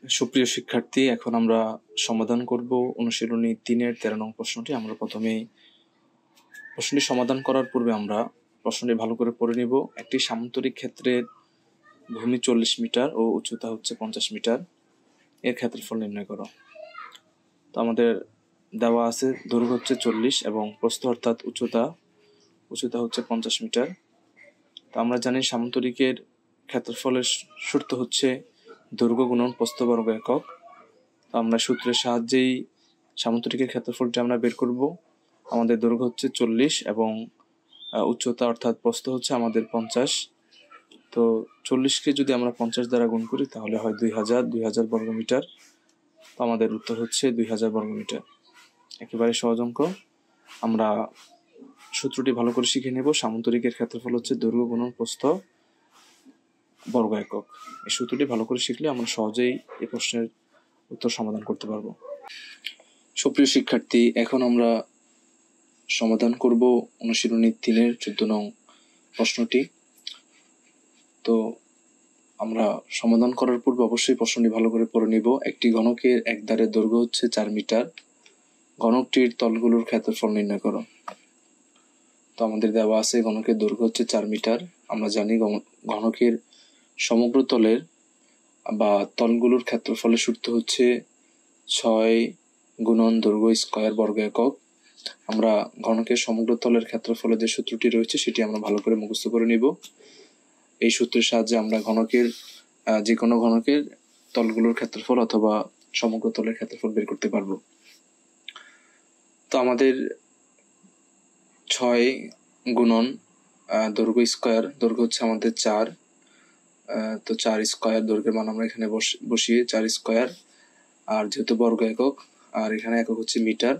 সুপ্রিয় শিক্ষার্থী, এখন আমরা সমাধান করব অনুশীলনী 3-এর 13 নং প্রশ্নটি। আমরা প্রথমেই প্রশ্নটি সমাধান করার পূর্বে আমরা প্রশ্নটি ভালো করে পড়ে নিব। একটি সামান্তরিক ক্ষেত্রের ভূমি 40 মিটার ও উচ্চতা হচ্ছে 50 মিটার, এর ক্ষেত্রফল নির্ণয় করো। তো আমাদের দেওয়া আছে দৈর্ঘ্য হচ্ছে 40 এবং প্রস্থ অর্থাৎ উচ্চতা হচ্ছে 50 মিটার। তো আমরা জানি সামান্তরিকের ক্ষেত্রফলের সূত্র হচ্ছে দৈর্ঘ্য গুণন প্রস্থ বর্গ একক। তো আমরা সূত্রের সাহায্যেই সামান্তরিকের ক্ষেত্রফলটি আমরা বের করব। আমাদের দৈর্ঘ্য হচ্ছে 40 এবং উচ্চতা অর্থাৎ প্রস্থ হচ্ছে আমাদের 50। তো 40কে যদি আমরা 50 দ্বারা গুণ করি তাহলে হয় 2000 বর্গমিটার। তো আমাদের উত্তর হচ্ছে 2000 বর্গমিটার। একেবারে সহজ অঙ্ক। আমরা সূত্রটি ভালো করে শিখে নেব। সামান্তরিকের ক্ষেত্রফল হচ্ছে দৈর্ঘ্য গুণন প্রস্থ বর্গ একক। এই সূত্রটি ভালো করে শিখলে আমরা সহজেই এই প্রশ্নের উত্তর সমাধান করতে পারবো। সুপ্রিয় শিক্ষার্থী, এখন আমরা সমাধান করব অনুশীলনী 3-এর 14 নং প্রশ্নটি। তো আমরা সমাধান করার পূর্বে অবশ্যই প্রশ্নটি ভালো করে পড়ে নিব। একটি ঘনকের এক ধারের দৈর্ঘ্য হচ্ছে 4 মিটার, ঘনকটির তলগুলোর ক্ষেত্রফল নির্ণয় করো। তো আমাদের দেওয়া আছে ঘনকের দৈর্ঘ্য হচ্ছে 4 মিটার। আমরা জানি ঘনকের সমগ্র তলের বা তলগুলোর ক্ষেত্রফলের সূত্র হচ্ছে 6 গুণন দৈর্ঘ্য স্কয়ার বর্গ একক। আমরা ঘনকের সমগ্র তলের ক্ষেত্রফলের যে সূত্রটি রয়েছে সেটি আমরা ভালো করে মুখস্থ করে নিব। এই সূত্রের সাহায্যে আমরা ঘনকের যে কোনো ঘনকের তলগুলোর ক্ষেত্রফল অথবা সমগ্র তলের ক্ষেত্রফল বের করতে পারবো। তো আমাদের 6 গুণন দৈর্ঘ্য স্কয়ার, দৈর্ঘ্য হচ্ছে আমাদের 4। তো 4 স্কয়ার দৈর্ঘ্যের মান আমরা এখানে বসিয়ে 4 স্কয়ার, আর যেহেতু বর্গ একক আর এখানে একক হচ্ছে মিটার,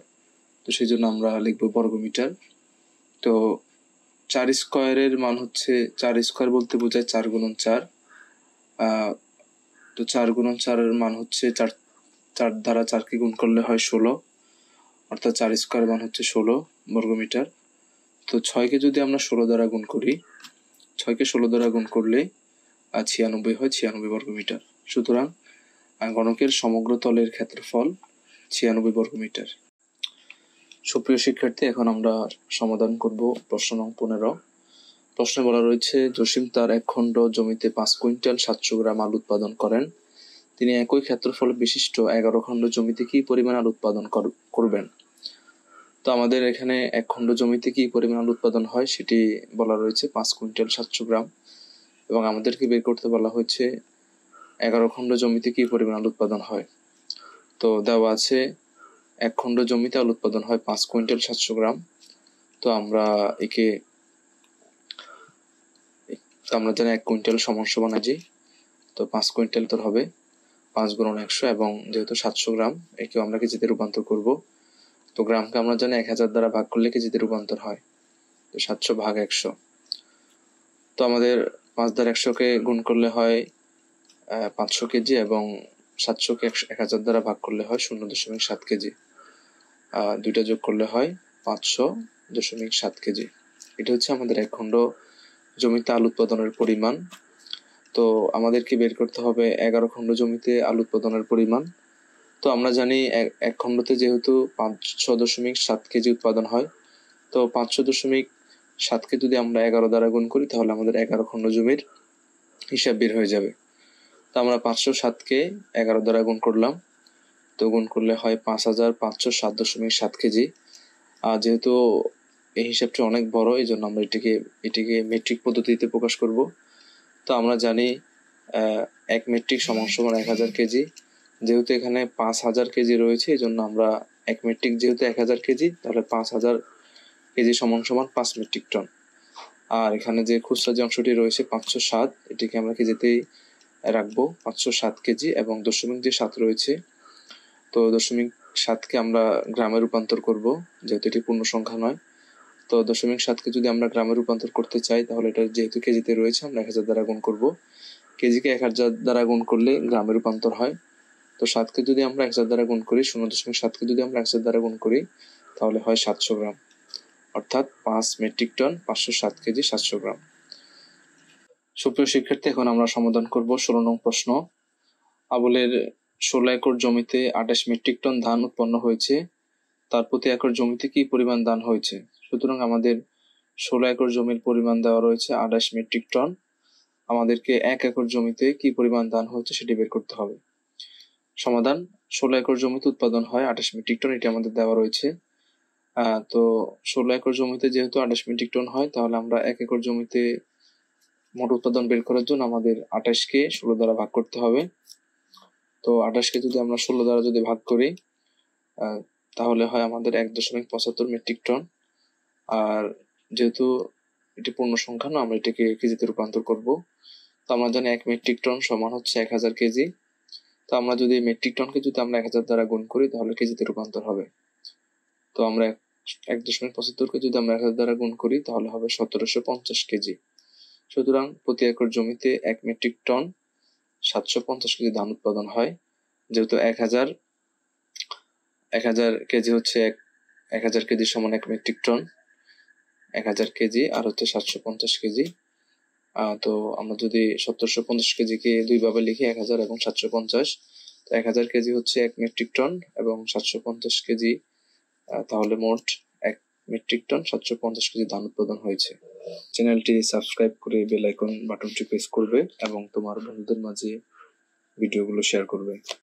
তো সেই জন্য আমরা লিখবো বর্গ মিটার। তো 4 স্কয়ারের মান হচ্ছে 4 স্কয়ার বলতে বোঝায় 4 গুণন 4। তো 4 গুণন 4-এর মান হচ্ছে 4 দ্বারা 4কে গুণ করলে হয় 16, অর্থাৎ 4 স্কয়ার মান হচ্ছে 16 বর্গ মিটার। তো 6কে যদি আমরা 16 দ্বারা গুণ করি, 6কে 16 দ্বারা গুণ করলে 96 হয় 96 বর্গ মিটার। সুতরাং ঘনকের সমগ্র তলের ক্ষেত্রফল 96 বর্গ মিটার। সুপ্রিয় শিক্ষার্থী, এখন আমরা সমাধান করব প্রশ্ন নং 15। প্রশ্নে বলা রয়েছে, জসিম তার 1 খণ্ড জমিতে 5 কুইন্টাল 700 গ্রাম আলু উৎপাদন করেন। তিনি একই ক্ষেত্রফল বিশিষ্ট 11 খণ্ড জমিতে কি পরিমাণ আলু উৎপাদন করবেন। তো আমাদের এখানে 1 খণ্ড জমিতে কি পরিমাণ আলু উৎপাদন হয় সেটি বলা রয়েছে 5 কুইন্টাল 700 গ্রাম, এবং আমাদেরকে বের করতে বলা হয়েছে 11 খণ্ড জমিতে কি পরিমাণ আলু উৎপাদন হয়। তো দেওয়া আছে 1 খণ্ড জমিতে আলু উৎপাদন হয় 5 কুইন্টাল 700 গ্রাম। তো আমরা জানি 1 কুইন্টাল সমান সমান আজি, তো 5 কুইন্টাল তোর হবে 5 গুণন 100, এবং যেহেতু 700 গ্রাম একেও আমরা কেজিতে রূপান্তর করব। তো গ্রামকে আমরা জানি 1000 দ্বারা ভাগ করলে কেজিতে রূপান্তর হয়, তো 700 ভাগ 100। তো আমাদের 5 দ্বারা 100কে গুণ করলে হয় 500 কেজি, এবং 700কে 1000 দ্বারা ভাগ করলে হয় 0.7 কেজি। দুইটা যোগ করলে হয় 500.7 কেজি। এটা হচ্ছে আমাদের 1 খণ্ড জমিতে আলু উৎপাদনের পরিমাণ। তো আমাদেরকে বের করতে হবে 11 খণ্ড জমিতে আলু উৎপাদনের পরিমাণ। তো আমরা জানি 1 খণ্ডতে যেহেতু 500.7 কেজি উৎপাদন হয়, তো 500.7কে যদি আমরা 11 দ্বারা গুণ করি তাহলে আমাদের 11 খণ্ড জমির হিসাব বের হয়ে যাবে। তো আমরা 507কে 11 দ্বারা গুণ করলাম, তো গুণ করলে হয় 5507.7 কেজি। আর যেহেতু এই হিসাবটি অনেক বড়, এই জন্য আমরা এটিকে মেট্রিক পদ্ধতিতে প্রকাশ করব। তো আমরা জানি 1 মেট্রিক সমান সমান 1000 কেজি। যেহেতু এখানে 5000 কেজি রয়েছে, এই জন্য আমরা 1 মেট্রিক যেহেতু 1000 কেজি, তাহলে 5000 কেজি সমান সমান 5 মেট্রিক টন। আর এখানে যে খুচরা যে অংশটি রয়েছে 507, এটিকে আমরা কেজিতেই রাখবো 507 কেজি, এবং দশমিক যে 7 রয়েছে, তো 0.7কে আমরা গ্রামে রূপান্তর করব, যেহেতু এটি পূর্ণ সংখ্যা নয়। তো 0.7কে যদি আমরা গ্রামে রূপান্তর করতে চাই তাহলে এটা যেহেতু কেজিতে রয়েছে আমরা 1000 দ্বারা গুণ করব। কেজিকে 1000 দ্বারা গুণ করলে গ্রামে রূপান্তর হয়। তো 7কে যদি আমরা 1000 দ্বারা গুণ করি, 0.7কে যদি আমরা 1000 দ্বারা গুণ করি তাহলে হয় 700 গ্রাম, অর্থাৎ 5 মেট্রিক টন 507 কেজি 700 গ্রাম। সুপ্রিয় শিক্ষার্থী, এখন আমরা সমাধান করব 16 নং প্রশ্ন। আবুলের 16 একর জমিতে 28 মেট্রিক টন ধান উৎপন্ন হয়েছে, তার প্রতি একর জমিতে কি পরিমাণ ধান হয়েছে? সুতরাং আমাদের 16 একর জমির পরিমাণ দেওয়া রয়েছে 28 মেট্রিক টন। আমাদেরকে 1 একর জমিতে কি পরিমাণ ধান হচ্ছে সেটি বের করতে হবে। সমাধান: 16 একর জমিতে উৎপাদন হয় 28 মেট্রিক টন, এটি আমাদের দেওয়া রয়েছে। তো 16 একর জমিতে যেহেতু 28 মেট্রিক টন হয়, তাহলে আমরা 1 একর জমিতে মোট উৎপাদন বের করার জন্য আমাদের 28কে 16 দ্বারা ভাগ করতে হবে। তো 28কে যদি আমরা 16 দ্বারা যদি ভাগ করি, তাহলে হয় আমাদের 1.75 মেট্রিক টন। আর যেহেতু এটি পূর্ণ সংখ্যা না, আমরা এটাকে কেজিতে রূপান্তর করব। তো আমরা জানি 1 মেট্রিক টন সমান হচ্ছে 1000 কেজি। তো আমরা যদি মেট্রিক টনকে যদি আমরা 1000 দ্বারা গুণ করি, তাহলে কেজিতে রূপান্তর হবে। তো আমরা 1.75কে যদি আমরা 1000 দ্বারা গুণ করি, তাহলে হবে 1750 কেজি। সুতরাং প্রতি একর জমিতে 1 মেট্রিক টন 750 কেজি ধান উৎপাদন হয়। যেহেতু 1000 কেজি হচ্ছে 1000 কেজি সমান 1 মেট্রিক টন, 1000 কেজি আর হচ্ছে 750 কেজি। তো আমরা যদি 1750 কেজিকে দুই ভাবে লিখি, 1000 এবং 750, তো 1000 কেজি হচ্ছে 1 মেট্রিক টন এবং 750 কেজি, তাহলে মোট 1 মেট্রিক টন 750 কেজি ধান উৎপাদন হয়েছে। চ্যানেলটি সাবস্ক্রাইব করে বেল আইকন বাটনটি প্রেস করবে এবং তোমার বন্ধুদের মাঝে ভিডিওগুলো শেয়ার করবে।